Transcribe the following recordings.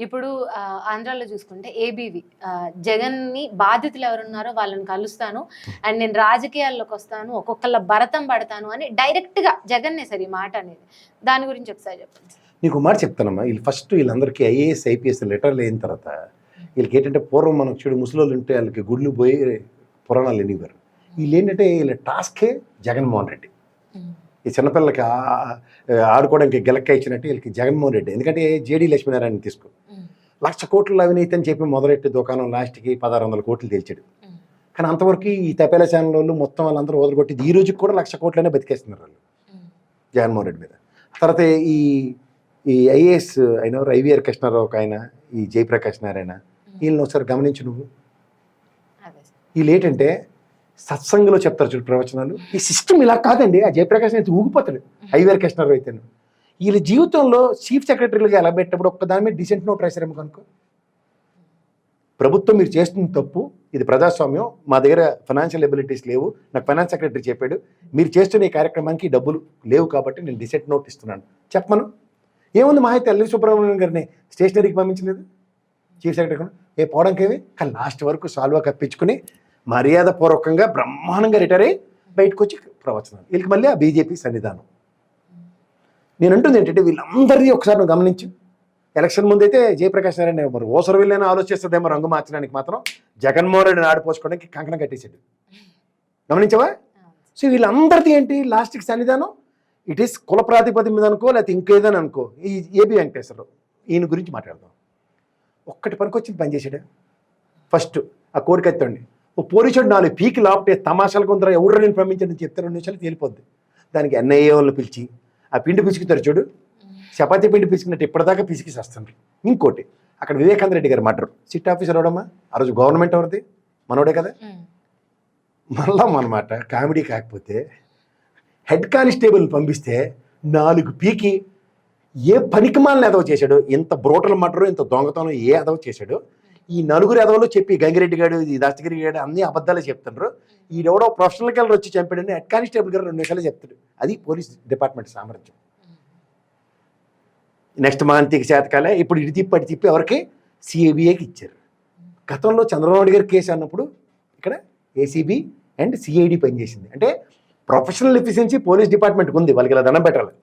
ఇప్పుడు ఆంధ్రాలో చూసుకుంటే ఏబీవీ జగన్ని బాధితులు ఎవరున్నారో వాళ్ళని కలుస్తాను అండ్ నేను రాజకీయాల్లోకి వస్తాను, ఒక్కొక్కళ్ళ భరతం పడతాను అని డైరెక్ట్గా జగన్నే సార్ ఈ మాట అనేది. దాని గురించి ఒకసారి చెప్పండి. నీకు మాట చెప్తానమ్మా. వీళ్ళందరికీ ఐఏఎస్ ఐపీఎస్ లెటర్లు అయిన తర్వాత వీళ్ళకి ఏంటంటే పూర్వం మనకు చూడు ముసలోళ్ళు ఉంటే వాళ్ళకి గుళ్ళు పోయి పురాణాలు ఎన్నివారు. వీళ్ళు ఏంటంటే వీళ్ళ టాస్కే జగన్మోహన్ రెడ్డి. ఈ చిన్నపిల్లలకి ఆడుకోవడానికి గెలక్క ఇచ్చినట్టు వీళ్ళకి జగన్మోహన్ రెడ్డి. ఎందుకంటే జేడీ లక్ష్మీనారాయణ తీసుకో 1,00,000 కోట్ల అవినీతి అని చెప్పి మొదలెట్టి దుకాణం లాస్ట్కి 1,600 కోట్లు తెలిచాడు. కానీ అంతవరకు ఈ తపేల ఛానల్ వాళ్ళు మొత్తం వాళ్ళందరూ వదలగొట్టి ఈ రోజుకి కూడా 1,00,000 కోట్లనే బతికేస్తున్నారు వాళ్ళు జగన్మోహన్ రెడ్డి మీద. తర్వాత ఈ ఐఏఎస్ అయిన ఐవీఆర్ కృష్ణారావు ఒక ఆయన, ఈ జయప్రకాష్ నారాయణ, వీళ్ళని ఒకసారి గమనించు నువ్వు. వీళ్ళు ఏంటంటే సత్సంగంలో చెప్తారు చూడు ప్రవచనాలు. ఈ సిస్టమ్ ఇలా కాదండి. ఆ జయప్రకాష్ అయితే ఊగిపోతాడు. ఐవీఆర్ కృష్ణారావు అయితే వీళ్ళ జీవితంలో చీఫ్ సెక్రటరీలుగా ఎలా పెట్టినప్పుడు ఒక్క దాని మీద డీసెంట్ నోట్ రాశారేమో కనుకో. ప్రభుత్వం మీరు చేస్తున్న తప్పు, ఇది ప్రజాస్వామ్యం, మా దగ్గర ఫైనాన్షియల్ ఎబిలిటీస్ లేవు, నాకు ఫైనాన్స్ సెక్రటరీ చెప్పాడు, మీరు చేస్తున్న ఈ కార్యక్రమానికి డబ్బులు లేవు కాబట్టి నేను డీసెంట్ నోట్ ఇస్తున్నాను చెప్పమను. ఏముంది మా అయితే ఎల్వి సుబ్రహ్మణ్యం గారిని స్టేషనరీకి పంపించలేదు చీఫ్ సెక్రటరీ పోవడానికేవి. కానీ లాస్ట్ వరకు సాల్వా కప్పించుకుని మర్యాదపూర్వకంగా బ్రహ్మాండంగా రిటైర్ అయ్యి బయటకు వచ్చి ప్రవచనాలు. వీళ్ళకి మళ్ళీ ఆ బీజేపీ సన్నిధానం. నేను అంటుంది ఏంటంటే వీళ్ళందరినీ ఒకసారి నువ్వు గమనించు. ఎలక్షన్ ముందైతే జయప్రకాష్ నారాయణ మరి ఓసరు వీళ్ళైనా ఆలోచిస్తుందేమో రంగు మార్చడానికి, మాత్రం జగన్మోహన్ రెడ్డిని ఆడిపోసుకోవడానికి కంకణం కట్టేసాడు. గమనించవా? సో వీళ్ళందరిది ఏంటి లాస్ట్కి సన్నిధానం? ఇట్ ఈస్ కుల ప్రాతిపదిక మీద అనుకో, లేకపోతే ఇంకేదని అనుకో. ఈ ఏబీ వెంకటేశ్వరరావు ఈయన గురించి మాట్లాడదాం. ఒక్కటి పనికొచ్చింది పని చేసాడు. ఫస్ట్ ఆ కోడికెత్తండి ఓ పోలీసుడు 4 పీకి లాప్టే తమాషాలు కొందరు ఎవరు నేను పంపించండి చెప్తే 2 నిమిషాలు తేలిపోద్ది. దానికి ఎన్ఐఏ వాళ్ళు పిలిచి ఆ పిండి పిసుకుతారు చూడు, చపాతీ పిండి పిసికినట్టు ఇప్పటిదాకా పిసికి వస్తుంది. ఇంకోటి అక్కడ వివేకానంద రెడ్డి గారు మాట్లాడు సిట్ ఆఫీసర్ అవడమ్మా. ఆ రోజు గవర్నమెంట్ ఎవరిది? మనోడే కదా. మళ్ళా మనమాట కామెడీ కాకపోతే హెడ్ కానిస్టేబుల్ పంపిస్తే 4 పీకి ఏ పనికిమాలను ఎదవ చేశాడు. ఇంత బ్రోటల్ మర్డరు, ఇంత దొంగతనం ఏ ఎదవ చేశాడు. ఈ 4 ఎదవలు చెప్పి గంగిరెడ్డి గారు, ఈ దస్తగిరి గారు అన్ని అబద్ధాలే చెప్తున్నారు. ఈడెవడో ప్రొఫెషనల్ కెళ్ళర్ వచ్చి చంపాడని హెడ్ కానిస్టేబుల్ గారు 2 నిమిషాలు చెప్తాడు. అది పోలీస్ డిపార్ట్మెంట్ సామర్థ్యం. నెక్స్ట్ మాంతికి చేతకాలే ఇప్పుడు ఇటు తిప్పి అటు తిప్పి ఎవరికి సిఐబిఐకి ఇచ్చారు. గతంలో చంద్రబాబు గారి కేసు అన్నప్పుడు ఇక్కడ ఏసీబీ అండ్ సిఐడి పనిచేసింది. అంటే ప్రొఫెషనల్ ఎఫిషియన్సీ పోలీస్ డిపార్ట్మెంట్కి ఉంది, వాళ్ళకి ఇలా దండం పెట్టాలి.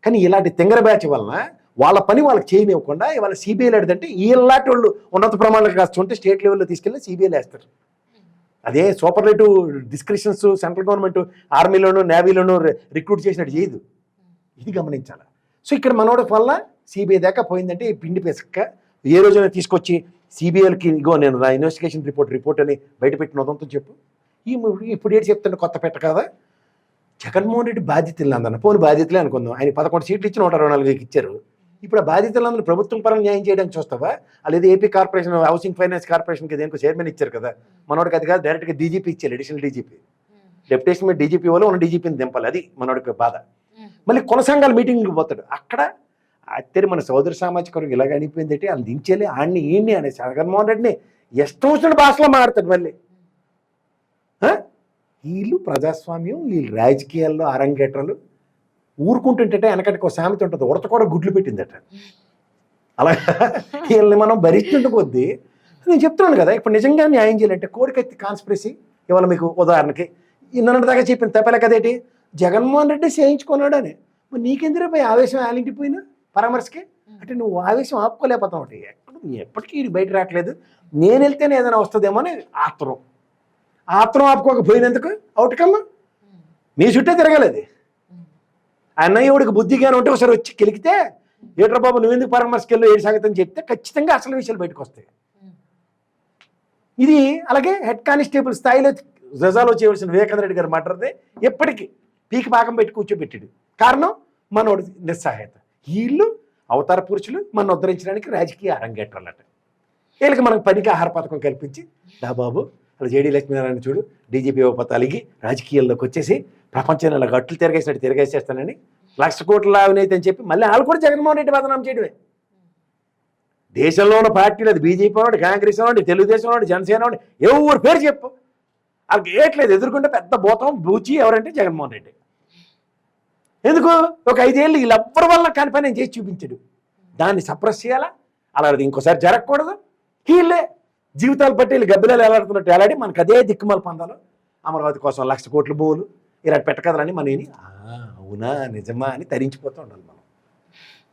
కానీ ఇలాంటి తెంగర బ్యాచ్ వలన వాళ్ళ పని వాళ్ళకి చేయనివ్వకుండా ఇవాళ సిబిఐ లేదంటే ఇలాంటి వాళ్ళు ఉన్నత ప్రమాణాలకు కాస్తుంటే స్టేట్ లెవెల్లో తీసుకెళ్ళి సిబిఐలు వేస్తారు. అదే సూపర్లేటివ్ డిస్క్రిప్షన్స్ సెంట్రల్ గవర్నమెంట్ ఆర్మీలోనూ నేవీలోనూ రిక్రూట్ చేసినట్టు చేయదు. ఇది గమనించాలి. సో ఇక్కడ మనోడి వల్ల సిబిఐ దాకా పోయిందంటే ఈ పిండి పెసక్క ఏ రోజైనా తీసుకొచ్చి సిబిఐలకి ఇగో నేను నా ఇన్వెస్టిగేషన్ రిపోర్ట్ అని బయటపెట్టిన ఉదంతో చెప్పు. ఇప్పుడు ఏంటి చెప్తుంటే కొత్త పెట్ట కదా. జగన్మోహన్ రెడ్డి బాధ్యతలు అందన్న పోని బాధ్యతలే అనుకుందాం. ఆయన 11 సీట్లు ఇచ్చి 124 ఇచ్చారు. ఇప్పుడు ఆ బాధ్యతలందరూ ప్రభుత్వం పరంగా న్యాయం చేయడానికి చూస్తావా? లేదా ఏపీ కార్పొరేషన్ హౌసింగ్ ఫైనాన్స్ కార్పొరేషన్కి దేనికి చైర్మన్ ఇచ్చారు కదా, మనోడికి అది కాదు డైరెక్ట్గా డీజీపీ ఇచ్చారు. అడిషనల్ డీజీపీ డెప్యుటేషన్ మీద డీజీపీ వాళ్ళు ఉన్న డీజీపీని దింపాలి. అది మనోడికి బాధ. మళ్ళీ కొనసాగాలి మీటింగ్కి పోతాడు. అక్కడ అత్తరి మన సోదర సామాజిక వర్గం ఇలాగ అనిపోయింది అంటే వాళ్ళు దించేలే ఆడిని ఈయన్ని అనే జగన్మోహన్ రెడ్డిని ఇష్టం వచ్చిన భాషలో మాట్లాడతాడు. మళ్ళీ వీళ్ళు ప్రజాస్వామ్యం, వీళ్ళు రాజకీయాల్లో అరంగేట్రలు ఊరుకుంటుంటే వెనకటికి ఒక సామెత ఉంటుంది, ఉడత కూడా గుడ్లు పెట్టిందట. అలాగా వీళ్ళని మనం భరిస్తుంటే కొద్దీ నేను చెప్తున్నాను కదా. ఇప్పుడు నిజంగా న్యాయం చేయాలంటే కోడికత్తి కాన్స్పిరసీ ఇవాళ మీకు ఉదాహరణకి దాకా చెప్పిన తప్పలే కదేటి జగన్మోహన్ రెడ్డి చేయించుకున్నాడు అని. మరి నీకెందుకు పోయి ఆవేశం ఆలింటిపోయినా పరామర్శకి అంటే నువ్వు ఆవేశం ఆపుకోలేకపోతావు. అంటే ఎప్పటికీ ఇది బయట రావట్లేదు. నేను వెళ్తేనే ఏదైనా వస్తుందేమో అని ఆత్రం ఆపుకోకపోయినందుకు అవుట్కమ్ నీ చుట్టే తిరగలేదు. అన్నయ్యుడికి బుద్ధిగానే ఉంటే ఒకసారి వచ్చి కెలికితే ఏట్రా బాబు నువ్వెందుకు పరామర్శకి వెళ్ళు ఏడు సంగతి అని చెప్తే ఖచ్చితంగా అసలు విషయాలు బయటకు వస్తాయి. ఇది అలాగే హెడ్ కానిస్టేబుల్ స్థాయిలో రజాలో చేయవలసిన వివేకానంద రెడ్డి గారు మాట్లాడితే ఎప్పటికీ పీకి పాకం పెట్టి కూర్చోబెట్టాడు. కారణం మనోడి నిస్సహాయత. వీళ్ళు అవతార పురుషులు మన ఉద్ధరించడానికి రాజకీయ అరంగేట్రాలట. వీళ్ళకి మనకు పనికి ఆహార పథకం కల్పించి దా బాబు అలా జేడీ లక్ష్మీనారాయణ చూడు డీజీపీ ఉపతలిగి రాజకీయాల్లోకి వచ్చేసి ప్రపంచాన్ని అలా గట్లు తిరగేసినట్టు తిరగేసేస్తానని 1,00,000 కోట్ల అవినీతి అని చెప్పి మళ్ళీ వాళ్ళు కూడా జగన్మోహన్ రెడ్డి బదనాం చేయడమే. దేశంలో ఉన్న పార్టీలు అది బీజేపీ వాడు, కాంగ్రెస్ వాడు, తెలుగుదేశం వాడు, జనసేన వాడు, ఎవరి పేరు చెప్పు వాళ్ళకి ఏట్లేదు. ఎదుర్కొంటే పెద్ద భూతం బూచి ఎవరంటే జగన్మోహన్ రెడ్డి. ఎందుకు ఒక 5 ఏళ్ళు వీళ్ళెవ్వరి వల్ల కాని పని నేను చేసి చూపించాడు. దాన్ని సప్రెస్ చేయాలా, అలాంటిది ఇంకోసారి జరగకూడదు. వీళ్ళే జీవితాలు బట్టి వీళ్ళు గబ్బిలాలు ఎలాడుతున్నట్టు ఎలాడి మనకు అదే దిక్కుమాల పందాలు, అమరావతి కోసం 1,00,000 కోట్ల భూములు, ఇలా పెట్టకథలని మన అవునా నిజమా అని తరించిపోతూ ఉండాలి మనం.